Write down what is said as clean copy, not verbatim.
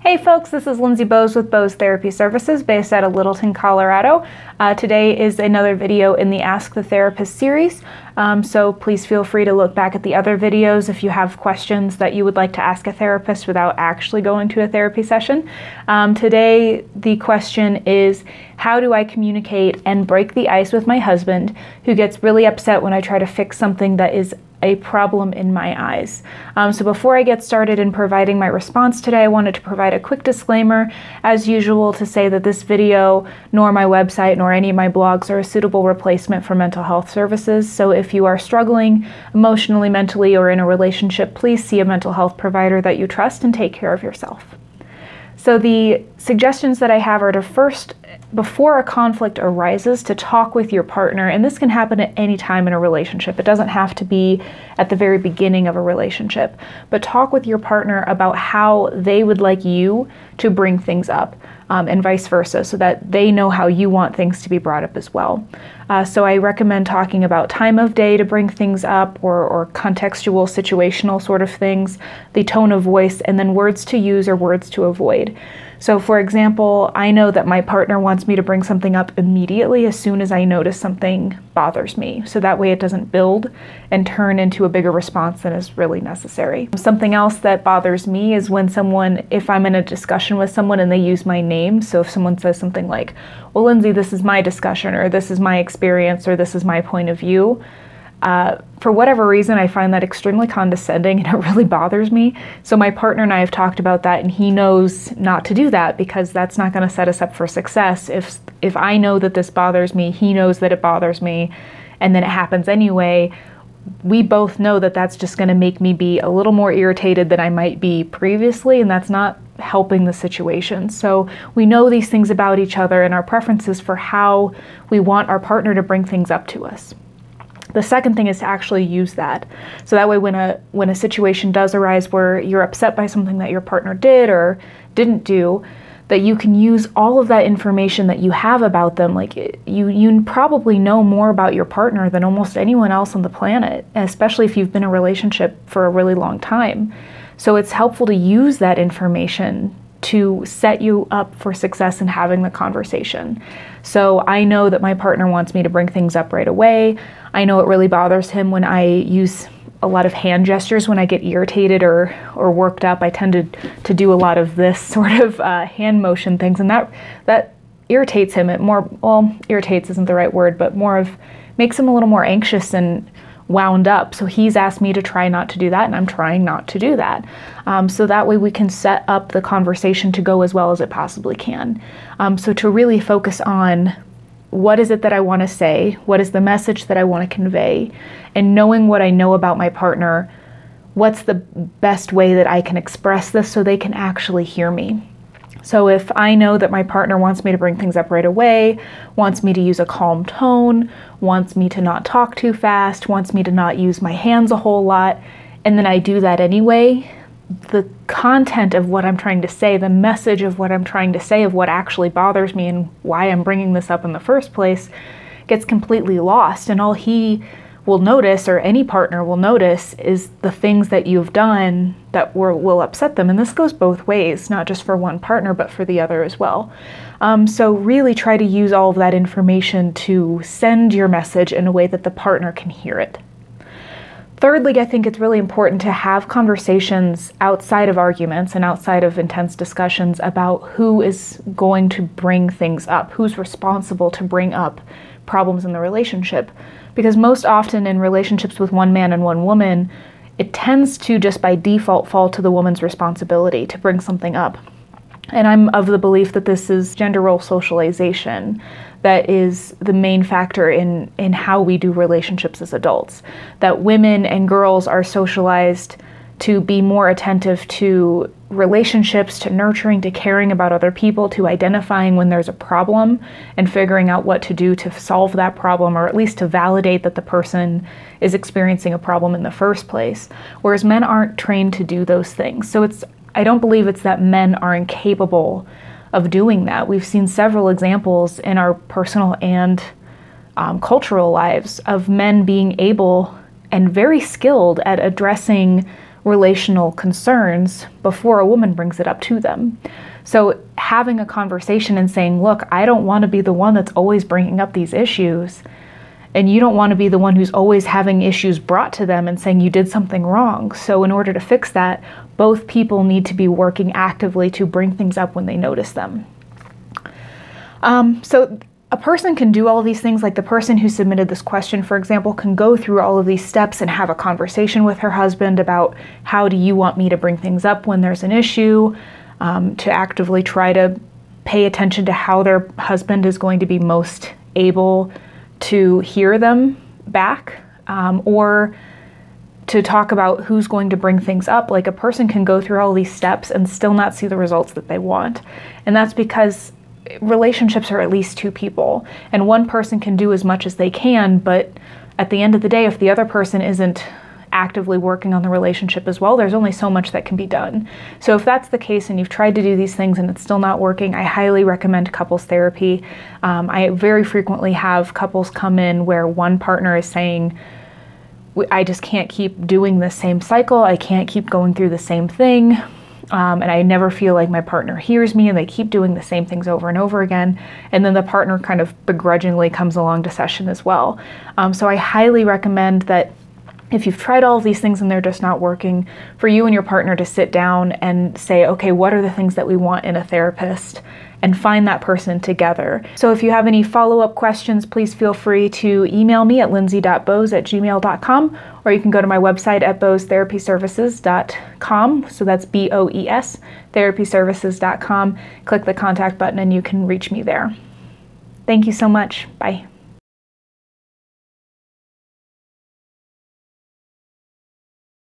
Hey folks, this is Lindsay Boes with Boes Therapy Services based out of Littleton, Colorado. Today is another video in the Ask the Therapist series, so please feel free to look back at the other videos if you have questions that you would like to ask a therapist without actually going to a therapy session. Today the question is, how do I communicate and break the ice with my husband who gets really upset when I try to fix something that is a problem in my eyes? So before I get started in providing my response today, I wanted to provide a quick disclaimer, as usual, to say that this video, nor my website, nor any of my blogs are a suitable replacement for mental health services. So if you are struggling emotionally, mentally, or in a relationship, please see a mental health provider that you trust and take care of yourself. So the suggestions that I have are to first, before a conflict arises, to talk with your partner, and this can happen at any time in a relationship. It doesn't have to be at the very beginning of a relationship, but talk with your partner about how they would like you to bring things up, and vice versa, so that they know how you want things to be brought up as well. So I recommend talking about time of day to bring things up, or contextual, situational sort of things, the tone of voice, and then words to use or words to avoid. So for example, I know that my partner wants me to bring something up immediately as soon as I notice something bothers me. So that way it doesn't build and turn into a bigger response than is really necessary. Something else that bothers me is when if I'm in a discussion with someone and they use my name. So if someone says something like, well, Lindsay, this is my discussion, or this is my experience, or this is my point of view. For whatever reason, I find that extremely condescending and it really bothers me. So my partner and I have talked about that, and he knows not to do that because that's not going to set us up for success. If I know that this bothers me, he knows that it bothers me, and then it happens anyway, we both know that that's just going to make me be a little more irritated than I might be previously, and that's not helping the situation. So we know these things about each other and our preferences for how we want our partner to bring things up to us. The second thing is to actually use that. So that way when a situation does arise where you're upset by something that your partner did or didn't do, that you can use all of that information that you have about them. Like you probably know more about your partner than almost anyone else on the planet, especially if you've been in a relationship for a really long time. So it's helpful to use that information to set you up for success in having the conversation. So I know that my partner wants me to bring things up right away. I know it really bothers him when I use a lot of hand gestures when I get irritated or worked up. I tend to do a lot of this sort of hand motion things, and that irritates him. Irritates isn't the right word, but makes him a little more anxious and wound up. So he's asked me to try not to do that, and I'm trying not to do that. So that way we can set up the conversation to go as well as it possibly can. So to really focus on what is it that I want to say, what is the message that I want to convey, and knowing what I know about my partner, what's the best way that I can express this so they can actually hear me. So if I know that my partner wants me to bring things up right away, wants me to use a calm tone, wants me to not talk too fast, wants me to not use my hands a whole lot, and then I do that anyway, the content of what I'm trying to say, the message of what I'm trying to say, of what actually bothers me and why I'm bringing this up in the first place, gets completely lost. And all he will notice, or any partner will notice, is the things that you've done that will upset them. And this goes both ways, not just for one partner, but for the other as well. So really try to use all of that information to send your message in a way that the partner can hear it. Thirdly, I think it's really important to have conversations outside of arguments and outside of intense discussions about who is going to bring things up, who's responsible to bring up problems in the relationship. Because most often in relationships with one man and one woman, it tends to just by default fall to the woman's responsibility to bring something up. And I'm of the belief that this is gender role socialization that is the main factor in how we do relationships as adults. That women and girls are socialized to be more attentive to relationships, to nurturing, to caring about other people, to identifying when there's a problem and figuring out what to do to solve that problem, or at least to validate that the person is experiencing a problem in the first place. Whereas men aren't trained to do those things. So I don't believe it's that men are incapable of doing that. We've seen several examples in our personal and cultural lives of men being able and very skilled at addressing relational concerns before a woman brings it up to them. So having a conversation and saying, look, I don't want to be the one that's always bringing up these issues, and you don't want to be the one who's always having issues brought to them and saying you did something wrong. So in order to fix that, both people need to be working actively to bring things up when they notice them. So a person can do all of these things, like the person who submitted this question, for example, can go through all of these steps and have a conversation with her husband about how do you want me to bring things up when there's an issue, to actively try to pay attention to how their husband is going to be most able to hear them back, or to talk about who's going to bring things up. Like, a person can go through all these steps and still not see the results that they want. And that's because relationships are at least two people, and one person can do as much as they can, but at the end of the day, if the other person isn't actively working on the relationship as well, there's only so much that can be done. So if that's the case and you've tried to do these things and it's still not working, I highly recommend couples therapy. I very frequently have couples come in where one partner is saying, I just can't keep doing the same cycle, I can't keep going through the same thing. And I never feel like my partner hears me, and they keep doing the same things over and over again. And then the partner kind of begrudgingly comes along to session as well. So I highly recommend that if you've tried all of these things and they're just not working, for you and your partner to sit down and say, okay, what are the things that we want in a therapist? And find that person together. So if you have any follow-up questions, please feel free to email me at lindsay.boes@gmail.com, or you can go to my website at boestherapyservices.com. So that's BOES, therapyservices.com. Click the contact button and you can reach me there. Thank you so much. Bye.